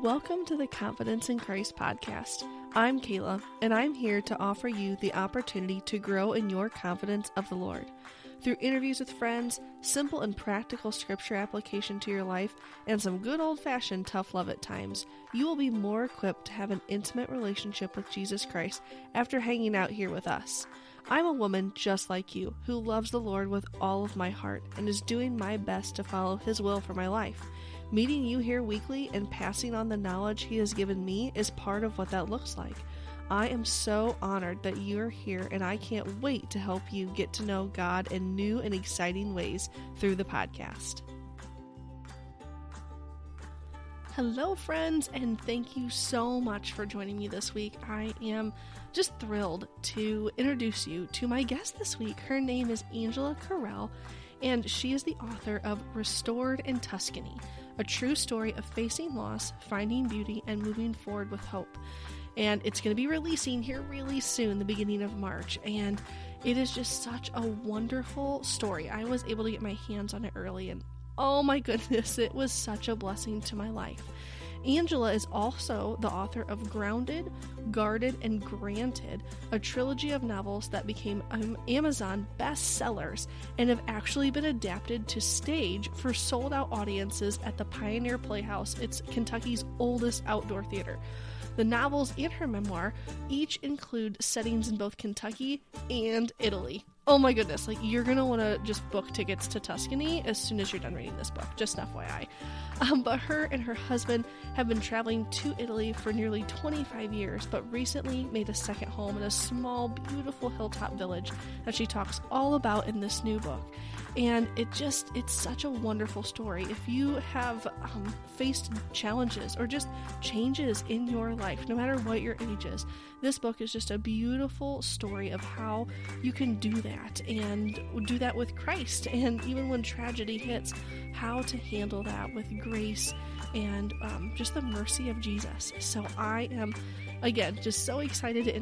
Welcome to the Confidence in Christ podcast. I'm Kayla, and I'm here to offer you the opportunity to grow in your confidence of the Lord. Through interviews with friends, simple and practical scripture application to your life, and some good old-fashioned tough love at times, you will be more equipped to have an intimate relationship with Jesus Christ after hanging out here with us. I'm a woman just like you who loves the Lord with all of my heart and is doing my best to follow His will for my life. Meeting you here weekly and passing on the knowledge He has given me is part of what that looks like. I am so honored that you're here, and I can't wait to help you get to know God in new and exciting ways through the podcast. Hello, friends, and thank you so much for joining me this week. I am just thrilled to introduce you to my guest this week. Her name is Angela Correll, and she is the author of Restored in Tuscany, a true story of facing loss, finding beauty, and moving forward with hope. And it's going to be releasing here really soon, the beginning of March. And it is just such a wonderful story. I was able to get my hands on it early, and oh my goodness, it was such a blessing to my life. Angela is also the author of Grounded, Guarded, and Granted, a trilogy of novels that became Amazon bestsellers and have actually been adapted to stage for sold-out audiences at the Pioneer Playhouse. It's Kentucky's oldest outdoor theater. The novels and her memoir each include settings in both Kentucky and Italy. Oh my goodness, you're going to want to just book tickets to Tuscany as soon as you're done reading this book, just FYI. But her and her husband have been traveling to Italy for nearly 25 years, but recently made a second home in a small, beautiful hilltop village that she talks all about in this new book. And it's such a wonderful story. If you have faced challenges or just changes in your life, no matter what your age is, this book is just a beautiful story of how you can do that and do that with Christ. And even when tragedy hits, how to handle that with grace and just the mercy of Jesus. So I am, again, just so excited to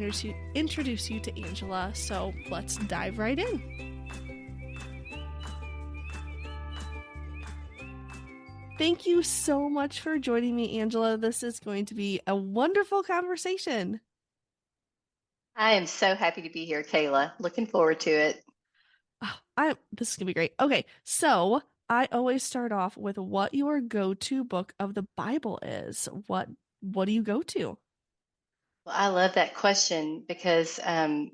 introduce you to Angela. So let's dive right in. Thank you so much for joining me, Angela. This is going to be a wonderful conversation. I am so happy to be here, Kayla. Looking forward to it. This is going to be great. Okay, so I always start off with what your go-to book of the Bible is. What do you go to? Well, I love that question because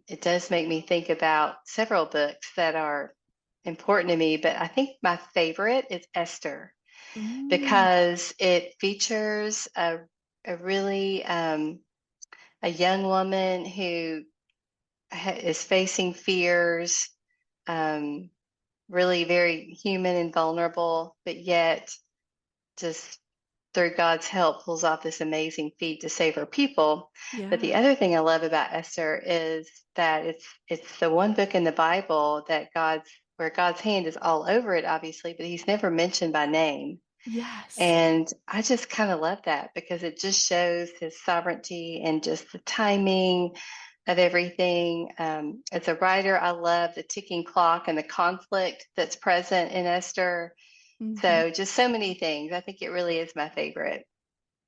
it does make me think about several books that are important to me, but I think my favorite is Esther because it features a really a young woman who is facing fears, really very human and vulnerable, but yet just through God's help pulls off this amazing feat to save her people. Yeah. But the other thing I love about Esther is that it's the one book in the Bible that where God's hand is all over it, obviously, but He's never mentioned by name. Yes. And I just kind of love that because it just shows His sovereignty and just the timing of everything. As a writer, I love the ticking clock and the conflict that's present in Esther. So just so many things. I think it really is my favorite.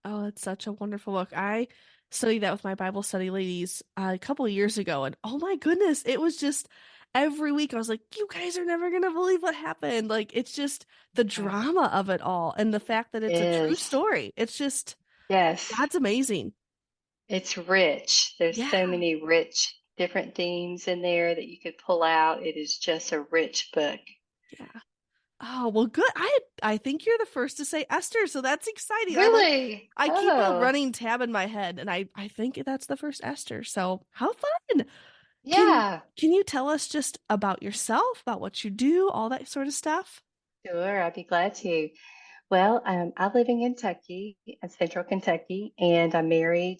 Oh, it's such a wonderful book. I studied that with my Bible study ladies a couple of years ago, and oh my goodness, it was just every week I was like, you guys are never going to believe what happened. It's just the drama of it all and the fact that it's a true story. It's just, yes, God's amazing. It's rich. There's so many rich different themes in there that you could pull out. It is just a rich book. Yeah. Oh, well, good. I think you're the first to say Esther, so that's exciting. Really? I keep a running tab in my head, and I think that's the first Esther. So how fun. Yeah. Can you tell us just about yourself, about what you do, all that sort of stuff? Sure, I'd be glad to. Well, I live in Kentucky, central Kentucky, and I'm married.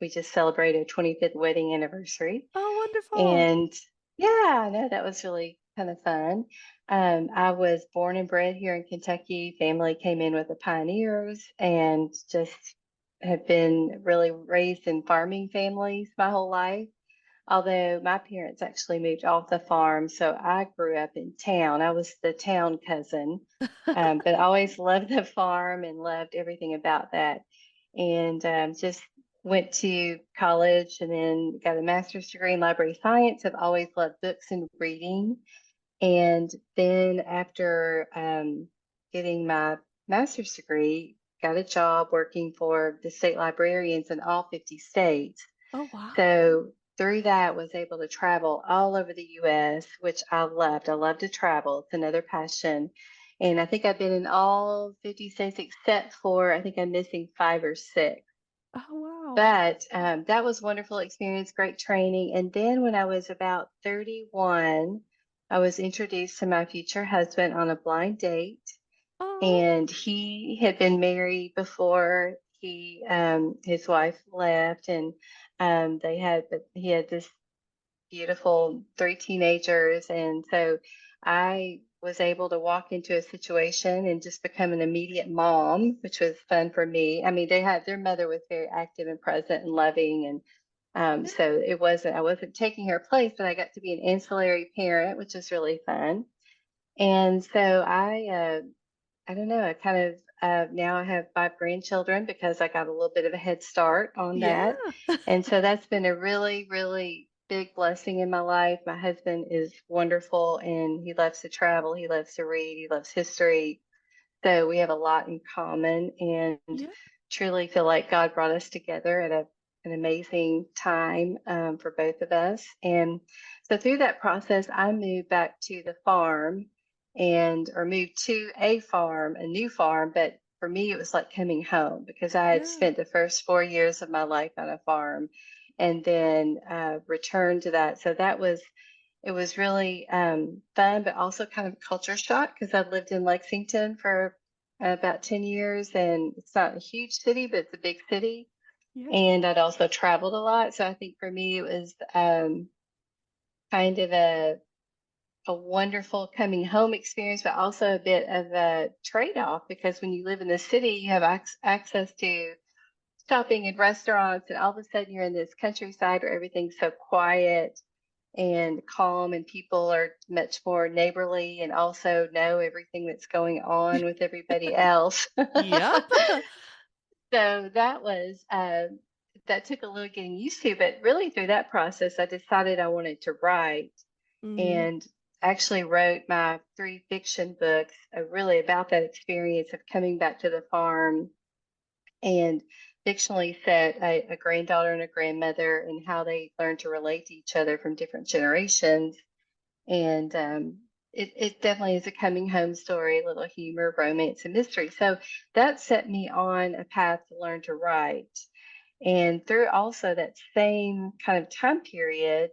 We just celebrated a 25th wedding anniversary. Oh, wonderful. And yeah, no, that was really kind of fun. I was born and bred here in Kentucky. Family came in with the pioneers and just have been really raised in farming families my whole life. although my parents actually moved off the farm, so I grew up in town. I was the town cousin, but I always loved the farm and loved everything about that. And just went to college and then got a master's degree in library science. I've always loved books and reading. And then after getting my master's degree, got a job working for the state librarians in all 50 states. Oh, wow. So through that was able to travel all over the US, which I loved. I love to travel. It's another passion. And I think I've been in all 50 states except for I think I'm missing five or six. Oh, wow. But that was wonderful experience, great training. And then when I was about 31, I was introduced to my future husband on a blind date, Oh, and he had been married before he his wife left, and but he had this beautiful three teenagers. And so I was able to walk into a situation and just become an immediate mom, which was fun for me. I mean, their mother was very active and present and loving. And yeah. so I wasn't taking her place, but I got to be an ancillary parent, which was really fun. And so I don't know. I kind of now I have five grandchildren because I got a little bit of a head start on Yeah. that. And so that's been a really, really big blessing in my life. My husband is wonderful and he loves to travel, he loves to read, he loves history. So we have a lot in common and Yeah. truly feel like God brought us together at an amazing time for both of us. And so through that process, I moved back to the farm or moved to a farm, a new farm. But for me, it was like coming home because I had Yeah. spent the first 4 years of my life on a farm and then returned to that. So it was really fun, but also kind of culture shock because I lived in Lexington for about 10 years, and it's not a huge city, but it's a big city. Yeah. And I'd also traveled a lot. So I think for me, it was kind of a wonderful coming home experience, but also a bit of a trade-off because when you live in the city, you have access to shopping and restaurants, and all of a sudden you're in this countryside where everything's so quiet and calm, and people are much more neighborly and also know everything that's going on with everybody else. Yep. So that took a little getting used to, but really through that process, I decided I wanted to write Hmm. and actually wrote my three fiction books really about that experience of coming back to the farm and fictionally set a granddaughter and a grandmother and how they learn to relate to each other from different generations. And it definitely is a coming home story, a little humor, romance, and mystery. So that set me on a path to learn to write. And through also that same kind of time period,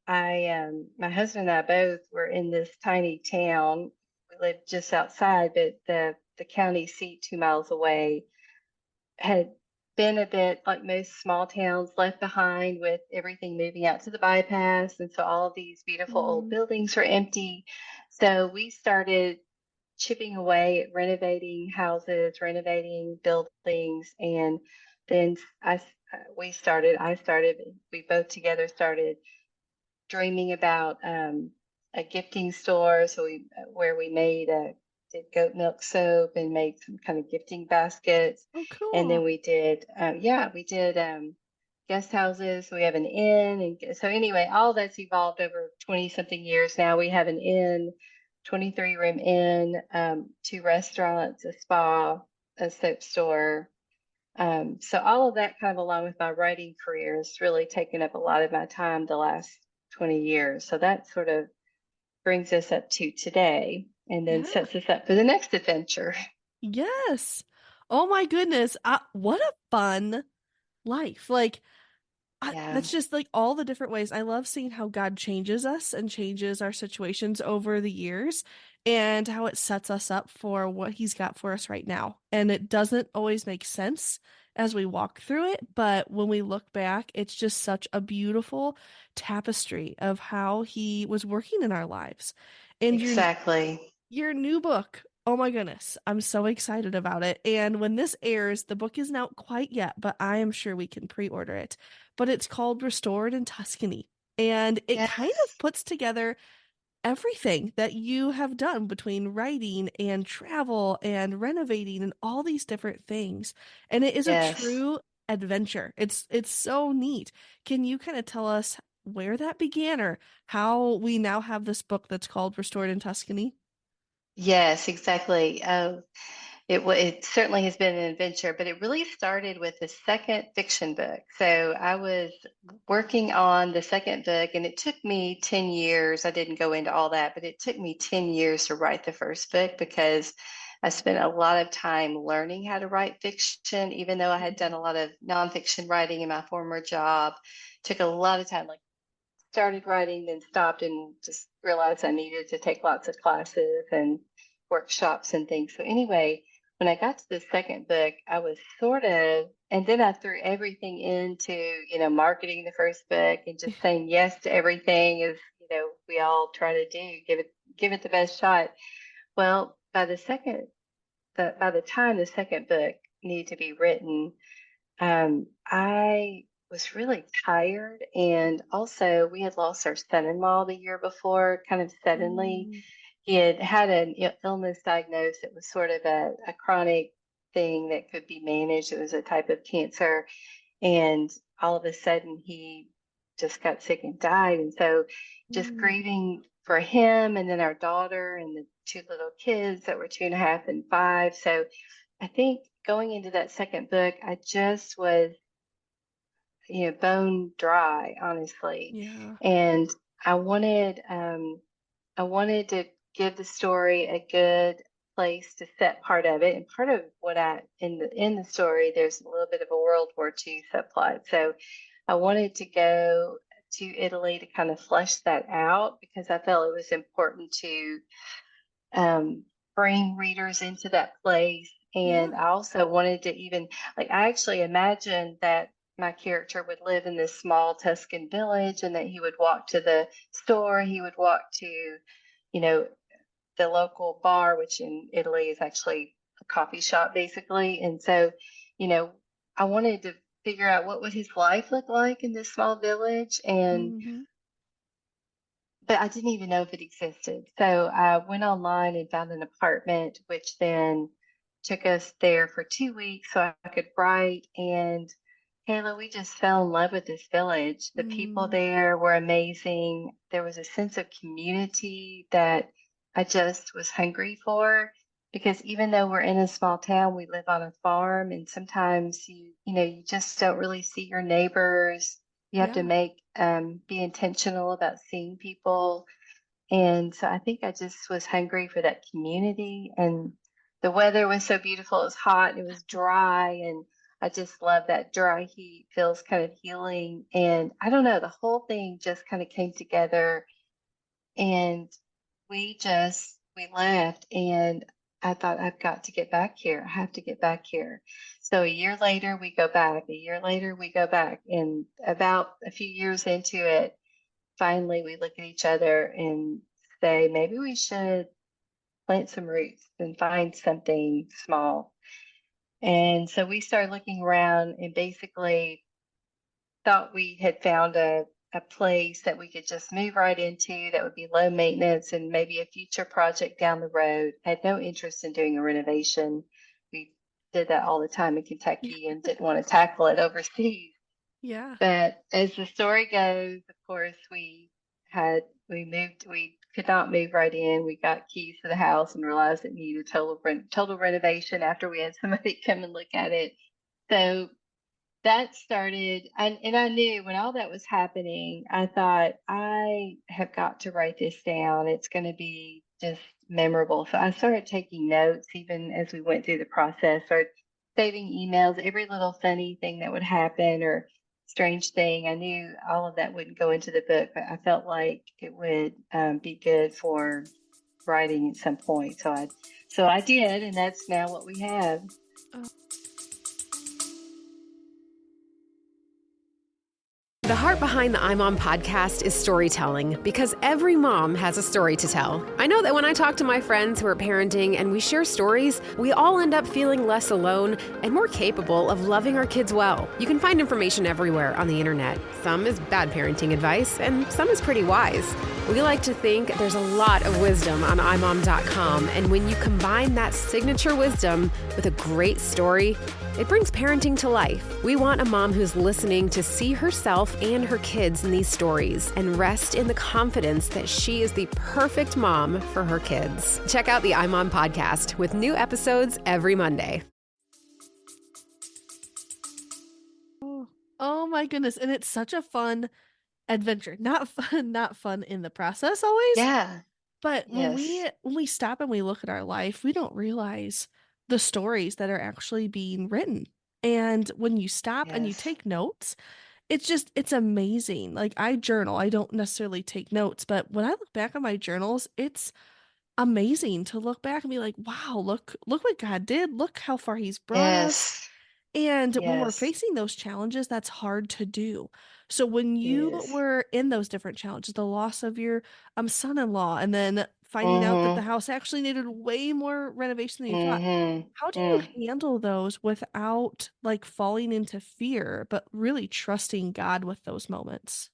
my husband and I both were in this tiny town. We lived just outside, but the county seat 2 miles away had been a bit like most small towns left behind with everything moving out to the bypass. And so all of these beautiful old Mm. buildings were empty. So we started chipping away at renovating houses, renovating buildings. And then I started, we both together started dreaming about a gifting store. So where we did goat milk soap and made some kind of gifting baskets. Oh, And then cool. we did guest houses. We have an inn. And so anyway, all that's evolved over 20 something years now. We have an inn, 23-room inn, two restaurants, a spa, a soap store. So all of that kind of along with my writing career has really taken up a lot of my time the last 20 years. So that sort of brings us up to today and then Yeah. sets us up for the next adventure. Yes. Oh my goodness. What a fun life. Like, Yeah, that's just like all the different ways. I love seeing how God changes us and changes our situations over the years and how it sets us up for what He's got for us right now. And it doesn't always make sense as we walk through it, but when we look back, it's just such a beautiful tapestry of how He was working in our lives. And exactly. your new book. Oh my goodness. I'm so excited about it. And when this airs, the book isn't out quite yet, but I am sure we can pre-order it. But it's called Restored in Tuscany. And it kind of Yes. puts together everything that you have done between writing and travel and renovating and all these different things. And it is a Yes. true adventure. It's so neat. Can you kind of tell us where that began or how we now have this book that's called Restored in Tuscany? Yes, exactly. It certainly has been an adventure, but it really started with the second fiction book. So I was working on the second book, and it took me 10 years. I didn't go into all that, but it took me 10 years to write the first book because I spent a lot of time learning how to write fiction, even though I had done a lot of nonfiction writing in my former job. Took a lot of time, like started writing, then stopped and just realized I needed to take lots of classes and workshops and things. So anyway, when I got to the second book, I was sort of, and then I threw everything into, marketing the first book and just saying yes to everything as, we all try to do, give it the best shot. Well, by the time the second book needed to be written, I was really tired, and also we had lost our son-in-law the year before, kind of suddenly. Mm, He had had an illness diagnosed. It was sort of a chronic thing that could be managed. It was a type of cancer, and all of a sudden he just got sick and died. And so, just mm, grieving for him, and then our daughter and the two little kids that were 2.5 and 5. So I think going into that second book, I just was, bone dry, honestly. yeah. And I wanted, I wanted to give the story a good place to set part of it. And part of what in the story, there's a little bit of a World War II subplot. So I wanted to go to Italy to kind of flesh that out because I felt it was important to um, bring readers into that place. And Yeah. I also wanted to even, like, I actually imagined that my character would live in this small Tuscan village and that he would walk to the store, he would walk to, you know, the local bar, which in Italy is actually a coffee shop, basically. And so, you know, I wanted to figure out what would his life look like in this small village. And Hmm. but I didn't even know if it existed. So I went online and found an apartment, which then took us there for 2 weeks so I could write. And Kayla, we just fell in love with this village. The people Mm, there were amazing. There was a sense of community that I just was hungry for. Because even though we're in a small town, we live on a farm, and sometimes you just don't really see your neighbors. You have to yeah. be intentional about seeing people. And so I think I just was hungry for that community. And the weather was so beautiful. It was hot, it was dry, and I just love that dry heat, feels kind of healing. And I don't know, the whole thing just kind of came together. And we left, and I thought, I've got to get back here. I have to get back here. So a year later, we go back. A year later, we go back. And about a few years into it, finally we look at each other and say, maybe we should plant some roots and find something small. And so we started looking around and basically thought we had found a place that we could just move right into that would be low maintenance and maybe a future project down the road. I had no interest in doing a renovation. We did that all the time in Yeah. Kentucky and didn't want to tackle it overseas. Yeah. But as the story goes, of course, we could not move right in. We got keys to the house and realized it needed total renovation after we had somebody come and look at it. So that started, and I knew when all that was happening, I thought, I have got to write this down. It's going to be just memorable. So I started taking notes even as we went through the process, started saving emails, every little funny thing that would happen or strange thing. I knew all of that wouldn't go into the book, but I felt like it would be good for writing at some point. So I did, and that's now what we have. The heart behind the iMom podcast is storytelling, because every mom has a story to tell. I know that when I talk to my friends who are parenting and we share stories, we all end up feeling less alone and more capable of loving our kids well. You can find information everywhere on the internet. Some is bad parenting advice, and some is pretty wise. We like to think there's a lot of wisdom on imom.com, and when you combine that signature wisdom with a great story, it brings parenting to life. We want a mom who's listening to see herself and her kids in these stories and rest in the confidence that she is the perfect mom for her kids. Check out the iMom podcast with new episodes every Monday. Oh my goodness. And it's such a fun adventure. Not fun in the process always. Yeah. But when Yes. we stop and we look at our life, we don't realize the stories that are actually being written. And when you stop and you Yes. take notes, it's amazing. Like, I journal. I don't necessarily take notes, but when I look back on my journals, it's amazing to look back and be like, wow, look what God did. Look how far he's brought us. Yes. And when we're Yes. facing those challenges, that's hard to do. So when It you is. were in those different challenges, the loss of your son-in-law, and then finding out that the Mm-hmm. house actually needed way more renovation than you thought, Mm-hmm. how do you Mm. handle those without like falling into fear, but really trusting God with those moments?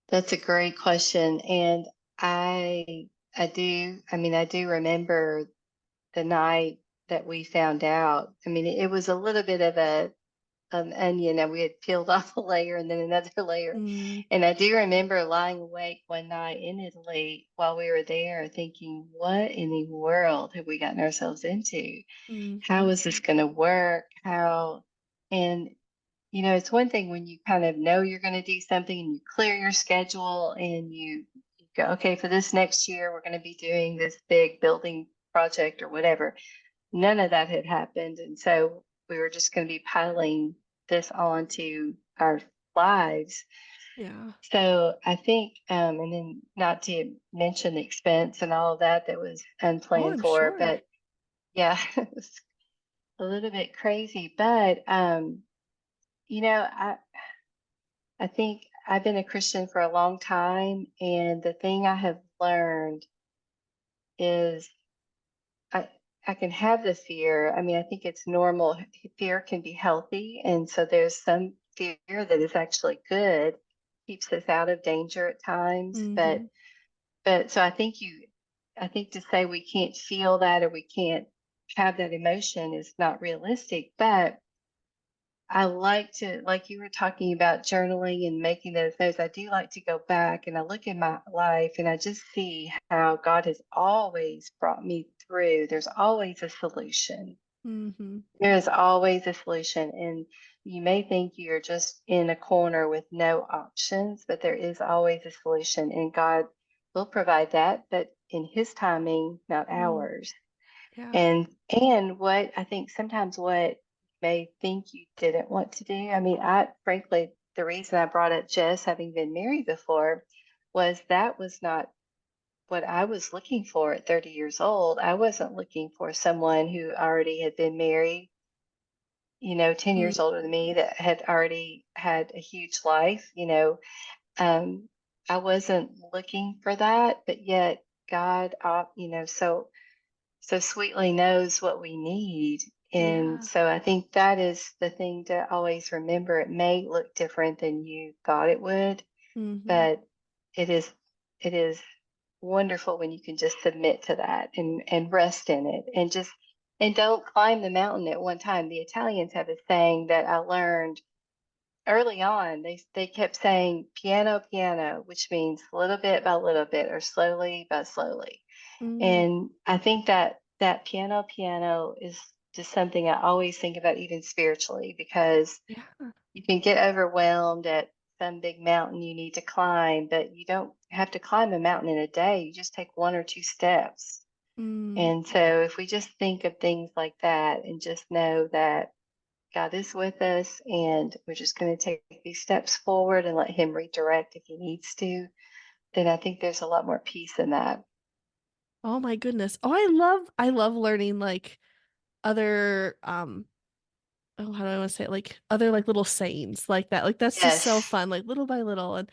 That's a great question. And I do remember the night that we found out. I mean, it was a little bit of an onion, and we had peeled off a layer and then another layer. Mm, And I do remember lying awake one night in Italy while we were there thinking, what in the world have we gotten ourselves into? How mhm, is this going to work? How? And, it's one thing when you kind of know you're going to do something and you clear your schedule and you go, okay, for this next year, we're going to be doing this big building project or whatever. None of that had happened. And so we were just going to be piling this onto our lives. yeah. So I think, and then not to mention the expense and all of that was Oh, unplanned I'm for, sure. but yeah, it was a little bit crazy. But, you know, I, I think I've been a Christian for a long time. And the thing I have learned is I I can have the fear. I mean, I think it's normal. Fear can be healthy, and so there's some fear that is actually good, keeps us out of danger at times. Mhm, But so I think to say we can't feel that or we can't have that emotion is not realistic. But I like to, like you were talking about journaling and making those notes. I do like to go back and I look at my life and I just see how God has always brought me through. There's always a solution. mhm, There is always a solution. And you may think you're just in a corner with no options, but there is always a solution. And God will provide that, but in His timing, not mm, ours. yeah. And what I think sometimes what you may think you didn't want to do. I mean, I frankly the reason I brought up Jess having been married before was that was not what I was looking for at 30 years old. I wasn't looking for someone who already had been married, 10 Mm, years older than me that had already had a huge life, Um, I wasn't looking for that, but yet God, so sweetly knows what we need. And yeah. so I think that is the thing to always remember. It may look different than you thought it would, Mhm, but it is it is wonderful when you can just submit to that and rest in it and don't climb the mountain at one time. The Italians have a saying that I learned early on. They kept saying piano piano, which means little bit by little bit or slowly by slowly. mm, And I think that that piano is just something I always think about, even spiritually, because yeah. you can get overwhelmed at some big mountain you need to climb, but you don't have to climb a mountain in a day. You just take one or two steps. Mm. And so if we just think of things like that and just know that God is with us and we're just going to take these steps forward and let Him redirect if He needs to, then I think there's a lot more peace in that. Oh my goodness. Oh, I love learning like other oh, how do I want to say it? Like other like little sayings like that. Like that's just so Yes. fun, like little by little. And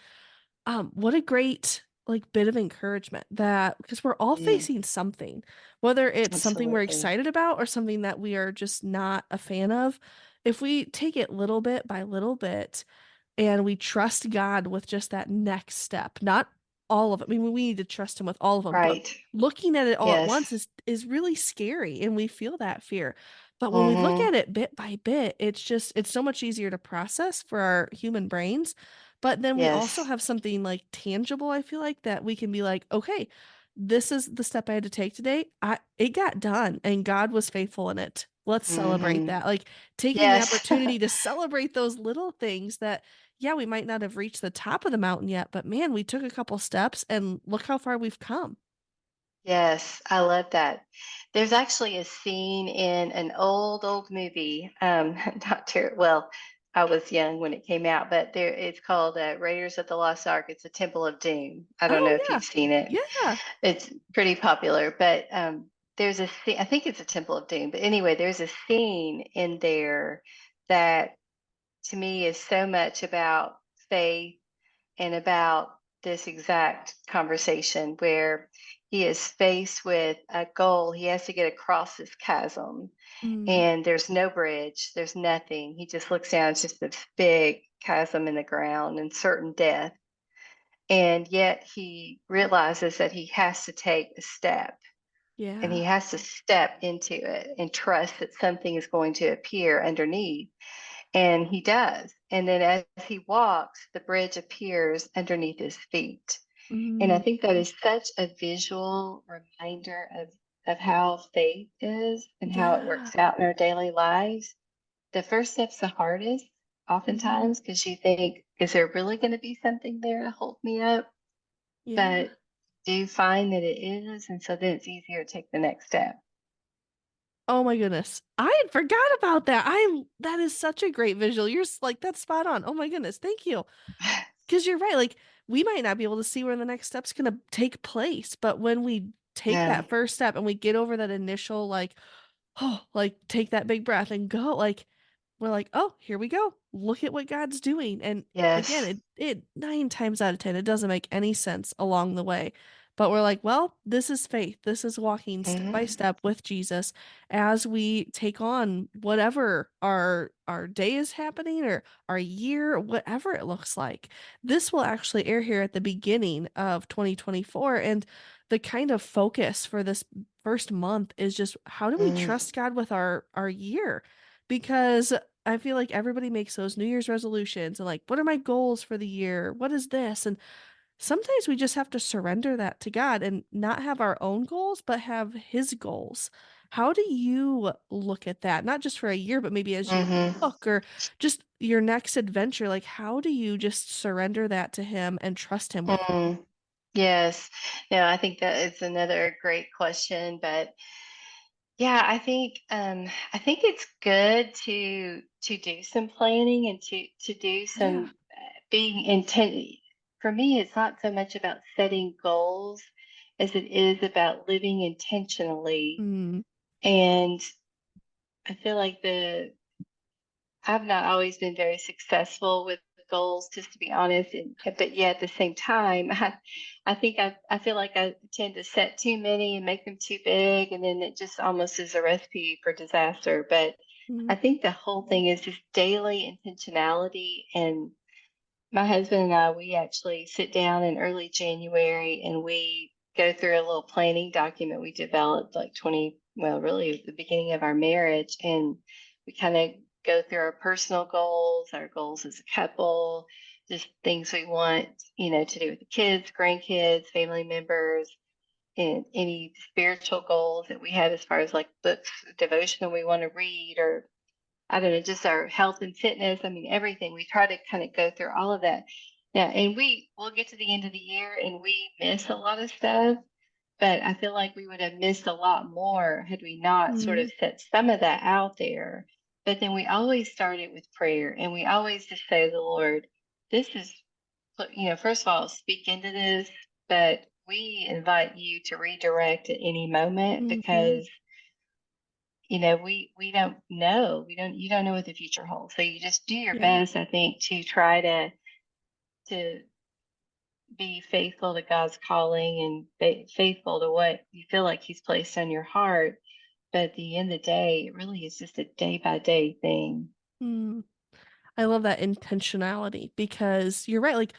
what a great like bit of encouragement that because we're all Mm, facing something, whether it's something we're absolutely. excited about or something that we are just not a fan of. If we take it little bit by little bit and we trust God with just that next step, not all of it. I mean, we need to trust him with all of them, but Right. looking at it all at once Yes. is really scary and we feel that fear. But when we look Mm-hmm. at it bit by bit, it's so much easier to process for our human brains. But then we also Yes. have something like tangible, I feel like, that we can be like, okay, this is the step I had to take today. It got done and God was faithful in it. Let's celebrate Mm-hmm. that. Like taking the Yes. opportunity to celebrate those little things that, yeah, we might not have reached the top of the mountain yet, but man, we took a couple steps and look how far we've come. Yes, I love that. There's actually a scene in an old movie. Not ter well, I was young when it came out, but there it's called Raiders of the Lost Ark. It's a Temple of Doom. I don't know Oh if yeah. you've seen it. Yeah. It's pretty popular, but there's a scene, I think it's a Temple of Doom, but anyway, there's a scene in there that to me is so much about faith and about this exact conversation where he is faced with a goal. He has to get across this chasm, Mm, and there's no bridge, there's nothing. He just looks down, it's just this big chasm in the ground and certain death. And yet he realizes that he has to take a step and he yeah. has to step into it and trust that something is going to appear underneath. And he does. And then as he walks, the bridge appears underneath his feet. And I Mm, think that is such a visual reminder of how faith is and how it yeah. works out in our daily lives. The first step's the hardest, Mm, oftentimes, because you think, is there really going to be something there to hold me up? yeah. But do you find that it is? And so then it's easier to take the next step. Oh my goodness. I had forgot about that. That is such a great visual. Like that's spot on. Oh my goodness. Thank you. Because you're right. Like we might not be able to see where the next step's gonna take place, but when we take No. that first step and we get over that initial like, oh, like take that big breath and go, like we're like, oh, here we go. Look at what God's doing. And again, Yes. it 9 times out of 10, it doesn't make any sense along the way. But we're like, well, this is faith. This is walking step by Hmm. step with Jesus as we take on whatever our day is happening or our year, whatever it looks like. This will actually air here at the beginning of 2024. And the kind of focus for this first month is just how do we Mm, trust God with our year? Because I feel like everybody makes those New Year's resolutions and like, what are my goals for the year? What is this? And sometimes we just have to surrender that to God and not have our own goals, but have His goals. How do you look at that? Not just for a year, but maybe as you hmm. look or just your next adventure. Like, how do you just surrender that to Him and trust Him with it? Mm. Yes. No, I think that is another great question, but yeah, I think it's good to do some planning and to do Yeah. some being intent. For me, it's not so much about setting goals as it is about living intentionally. Mm, And I feel like the I've not always been very successful with goals, just to be honest. And but yet at the same time, I think I feel like I tend to set too many and make them too big, and then it just almost is a recipe for disaster. But mm, I think the whole thing is just daily intentionality. And my husband and I, we actually sit down in early January and we go through a little planning document we developed like 20, well, really at the beginning of our marriage. And we kind of go through our personal goals, our goals as a couple, just things we want, to do with the kids, grandkids, family members, and any spiritual goals that we have as far as like books, devotional we want to read, or I don't know, just our health and fitness. I mean, everything. We try to kind of go through all of that. Yeah, and we'll get to the end of the year and we miss a lot of stuff, but I feel like we would have missed a lot more had we not sort of mm, set some of that out there. But then we always start it with prayer and we always just say to the Lord, this is, first of all, speak into this, but we invite you to redirect at any moment mm, because we don't know. You don't know what the future holds. So you just do your Yeah. best, I think, to try to be faithful to God's calling and faithful to what you feel like He's placed on your heart. But at the end of the day, it really is just a day by day thing. Mm. I love that intentionality because you're right. Like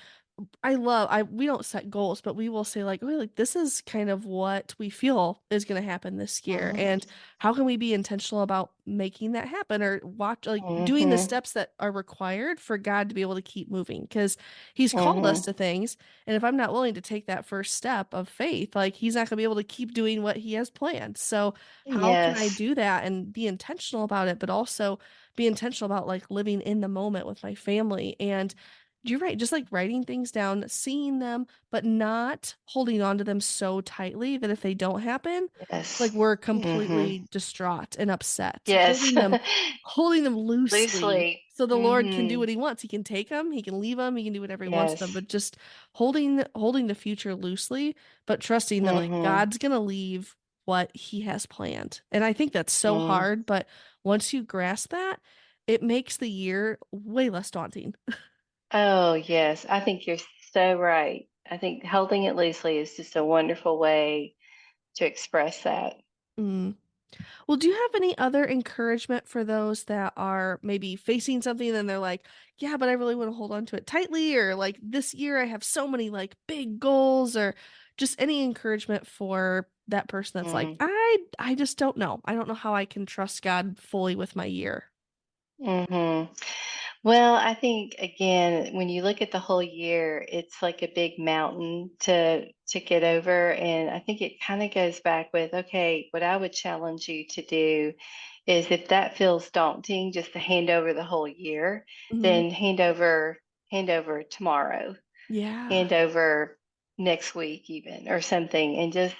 I we don't set goals, but we will say like, oh, like this is kind of what we feel is going to happen this year. Hmm. And how can we be intentional about making that happen or watch like doing the Hmm. steps that are required for God to be able to keep moving because he's called us Hmm. to things. And if I'm not willing to take that first step of faith, like he's not going to be able to keep doing what he has planned. So how can I Yes. do that and be intentional about it, but also be intentional about like living in the moment with my family and you're right, just like writing things down, seeing them, but not holding on to them so tightly that if they don't happen, Yes. like we're Hmm. completely distraught and upset. Yes. Holding them loosely Loosely. so the Lord can do Hmm. what he wants. He can take them, he can leave them, he can do whatever he wants with them, Yes. but just holding the future loosely, but trusting that like Hmm. God's gonna leave what he has planned. And I think that's so Mm. hard, but once you grasp that, it makes the year way less daunting. Oh, yes. I think you're so right. I think holding it loosely is just a wonderful way to express that. Mm. Well, do you have any other encouragement for those that are maybe facing something and they're like, yeah, but I really want to hold on to it tightly, or like this year I have so many like big goals, or just any encouragement for that person that's like, Mm. I just don't know. I don't know how I can trust God fully with my year. Hmm. Well, I think again, when you look at the whole year, it's like a big mountain to get over. And I think it kind of goes back with, okay, what I would challenge you to do is if that feels daunting, just to hand over the whole year, Hmm. then hand over tomorrow, Yeah. hand over next week even or something. And just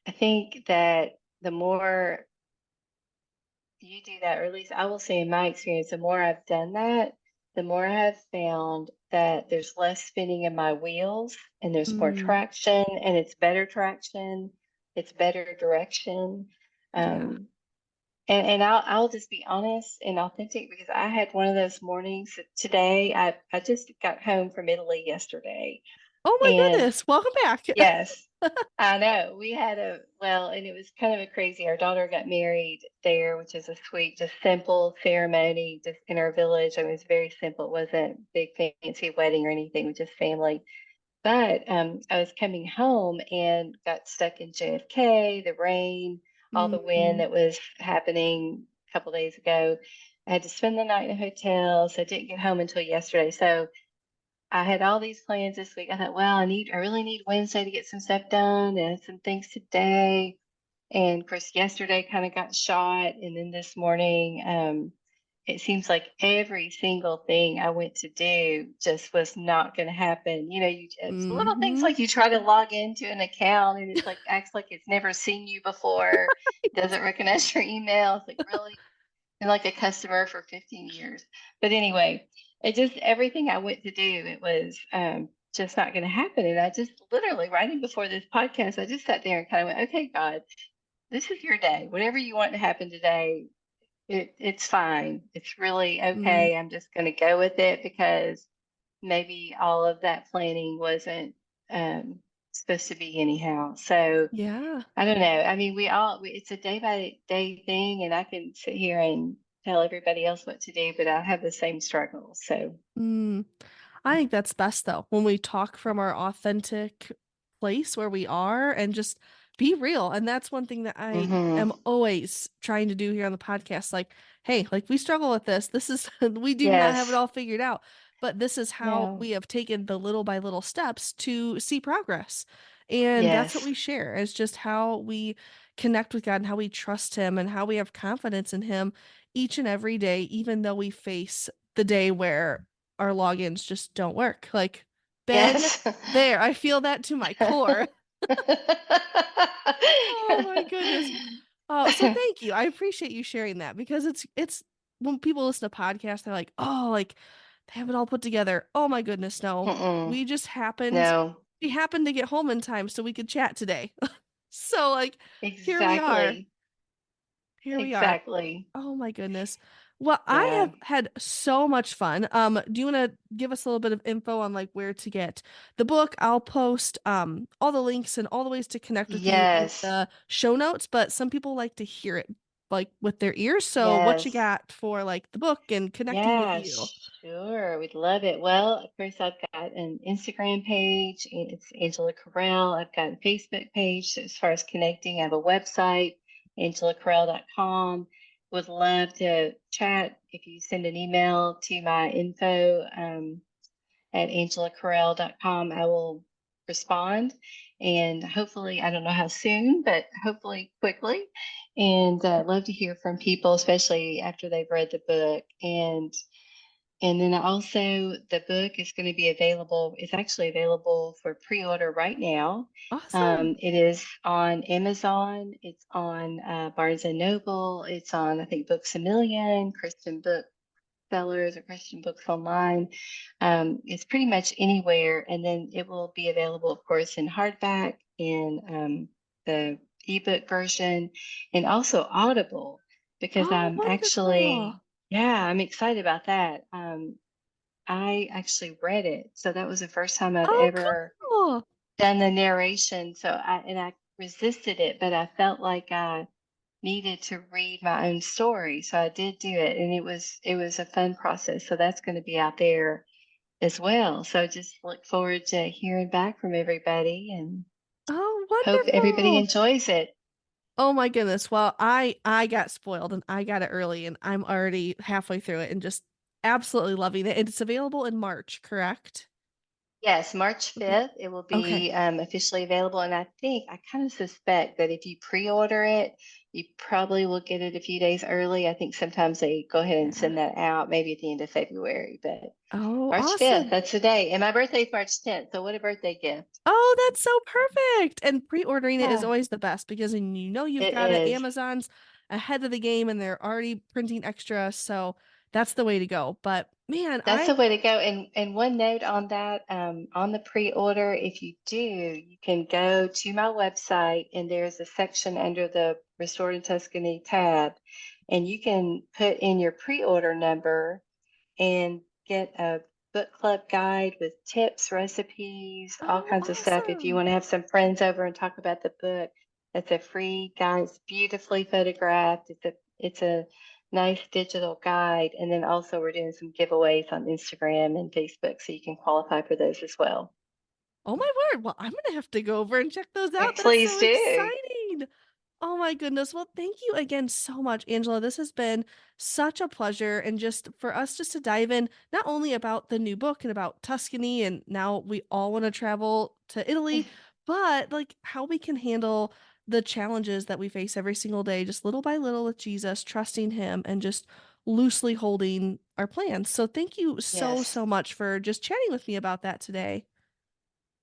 I think that the more you do that, or at least I will say in my experience, the more I've done that, the more I've found that there's less spinning in my wheels and there's more Mm, traction and it's better traction, it's better direction. yeah. Um, and I'll just be honest and authentic because I had one of those mornings today. I just got home from Italy yesterday. Oh my And goodness. Welcome back. yes, I know. We had and it was kind of a crazy. Our daughter got married there, which is a sweet, just simple ceremony, just in our village. I mean, it was very simple. It wasn't big fancy wedding or anything, with just family. But I was coming home and got stuck in JFK, the rain, all the wind Mm, that was happening a couple days ago. I had to spend the night in a hotel, so I didn't get home until yesterday. So I had all these plans this week. I thought, well, I really need Wednesday to get some stuff done and some things today. And of course, yesterday kind of got shot. And then this morning, it seems like every single thing I went to do just was not going to happen. It's little things hmm. like you try to log into an account and it's like acts like it's never seen you before, doesn't recognize your email. It's like, really? Been like a customer for 15 years. But anyway, it just everything I went to do, it was just not going to happen. And I just literally, right before this podcast, I just sat there and kind of went, okay, God, this is your day. Whatever you want to happen today, it's fine. It's really Mm, okay. I'm just going to go with it because maybe all of that planning wasn't supposed to be anyhow. So yeah. I don't know. I mean, it's a day by day thing, and I can sit here and tell everybody else what to do, but I have the same struggle. So, Mm. I think that's best though, when we talk from our authentic place where we are and just be real. And that's one thing that I hmm. am always trying to do here on the podcast. Like, hey, like we struggle with this. This is, we do not have it Yes, all figured out, but this is how no, we have taken the little by little steps to see progress. And that's what yes, we share is just how we connect with God and how we trust Him and how we have confidence in Him each and every day, even though we face the day where our logins just don't work. Like, been yes. there. I feel that to my core. Oh my goodness. Oh, so thank you. I appreciate you sharing that because it's when people listen to podcasts, they're like, oh, like they have it all put together. Oh my goodness, no. Mm-mm. We just happened No, we happened to get home in time so we could chat today. So like here we are. exactly. here we are. Exactly. Oh my goodness. Well, I Yeah. have had so much fun. Do you want to give us a little bit of info on like where to get the book? I'll post all the links and all the ways to connect with you in Yes. the show notes, but some people like to hear it like with their ears. So what you Yes. got for like the book and connecting with Yeah, you? sure. We'd love it. Well, of course, I've got an Instagram page. It's Angela Correll. I've got a Facebook page. So as far as connecting, I have a website, angelacorrell.com. Would love to chat. If you send an email to my info at angelacorrell.com, I will respond. And hopefully, I don't know how soon, but hopefully quickly. And love to hear from people, especially after they've read the book. And then also the book is going to be available. It's actually available for pre-order right now. Awesome. It is on Amazon. It's on Barnes and Noble. It's on, I think, Books a Million, Christian Booksellers or Christian Books Online. It's pretty much anywhere. And then it will be available, of course, in hardback, in the ebook version, and also Audible, because Oh, I'm wonderful. actually, yeah, I'm excited about that. I actually read it, so that was the first time I've Oh, ever cool. done the narration. So I resisted it, but I felt like I needed to read my own story, so I did do it, and it was a fun process. So that's going to be out there as well. So just look forward to hearing back from everybody, and Oh, hope everybody wonderful. enjoys it. Oh my goodness. Well, I got spoiled and I got it early and I'm already halfway through it and just absolutely loving it. And it's available in March, correct? Yes, March Okay. 5th, it will Okay. be officially available. And I kind of suspect that if you pre-order it, you probably will get it a few days early. I think sometimes they go ahead and Yeah. send that out maybe at the end of February, but Oh, March 5th, awesome. that's the day. And my birthday's March 10th. So what a birthday gift. Oh, that's so perfect. And pre-ordering it is Yeah, always the best because then you know you've it got it. is. Amazon's ahead of the game and they're already printing extra. So that's the way to go. But man, That's the way to go. And one note on that, on the pre-order, if you do, you can go to my website and there's a section under the Restored in Tuscany tab, and you can put in your pre-order number and get a book club guide with tips, recipes, all Oh, kinds of stuff. If you awesome. want to have some friends over and talk about the book, that's a free guide. It's beautifully photographed. It's a nice digital guide. And then also we're doing some giveaways on Instagram and Facebook, so you can qualify for those as well. Oh my word. Well, I'm gonna have to go over and check those out. That's Please so do. exciting. Oh my goodness. Well, thank you again so much, Angela. This has been such a pleasure. And just for us just to dive in, not only about the new book and about Tuscany, and now we all want to travel to Italy, but like how we can handle the challenges that we face every single day, just little by little with Jesus, trusting him and just loosely holding our plans. So thank you so, Yes. so much for just chatting with me about that today.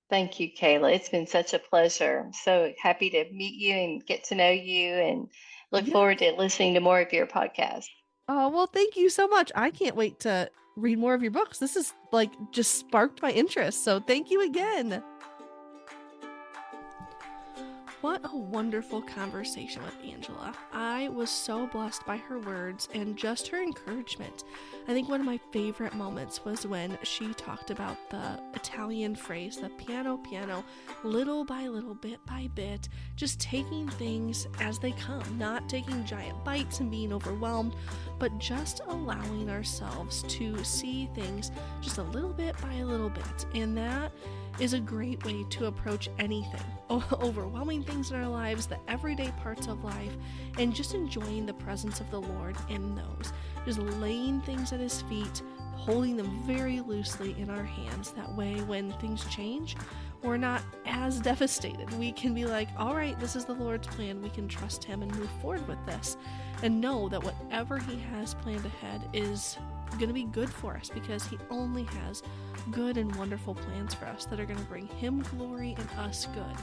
Thank you, Kayla. It's been such a pleasure. I'm so happy to meet you and get to know you, and look forward Yes. to listening to more of your podcast. Oh, well, thank you so much. I can't wait to read more of your books. This is like just sparked my interest. So thank you again. What a wonderful conversation with Angela. I was so blessed by her words and just her encouragement. I think one of my favorite moments was when she talked about the Italian phrase, the piano piano, little by little, bit by bit, just taking things as they come, not taking giant bites and being overwhelmed, but just allowing ourselves to see things just a little bit by a little bit. And that is a great way to approach anything, overwhelming things in our lives, the everyday parts of life, and just enjoying the presence of the Lord in those. Just laying things at his feet, holding them very loosely in our hands. That way, when things change, we're not as devastated. We can be like, all right, this is the Lord's plan. We can trust him and move forward with this and know that whatever he has planned ahead is going to be good for us because he only has good and wonderful plans for us that are going to bring him glory and us good.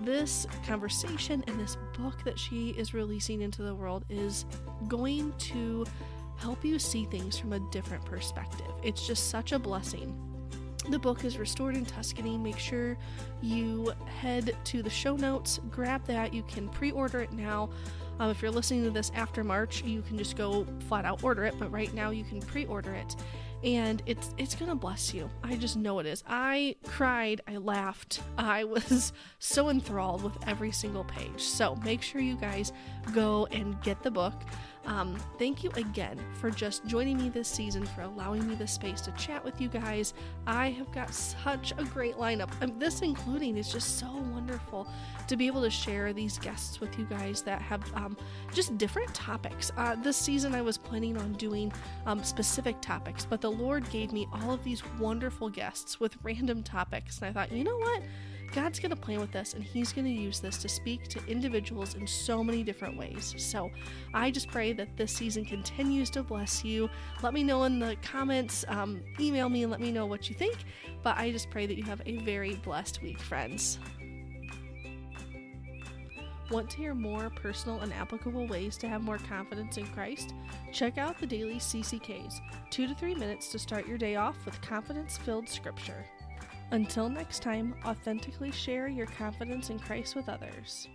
This conversation and this book that she is releasing into the world is going to help you see things from a different perspective. It's just such a blessing. The book is Restored in Tuscany. Make sure you head to the show notes, grab that. You can pre-order it now. If you're listening to this after March, you can just go flat out order it, but right now you can pre-order it. And it's gonna bless you. I just know it is. I cried, I laughed, I was so enthralled with every single page. So make sure you guys go and get the book. Thank you again for just joining me this season, for allowing me the space to chat with you guys. I have got such a great lineup. This including is just so wonderful to be able to share these guests with you guys that have just different topics. This season I was planning on doing specific topics, but the Lord gave me all of these wonderful guests with random topics, and I thought, you know what? God's going to play with this, and he's going to use this to speak to individuals in so many different ways. So I just pray that this season continues to bless you. Let me know in the comments, email me and let me know what you think. But I just pray that you have a very blessed week, friends. Want to hear more personal and applicable ways to have more confidence in Christ? Check out the daily CCKs, 2 to 3 minutes to start your day off with confidence-filled scripture. Until next time, authentically share your confidence in Christ with others.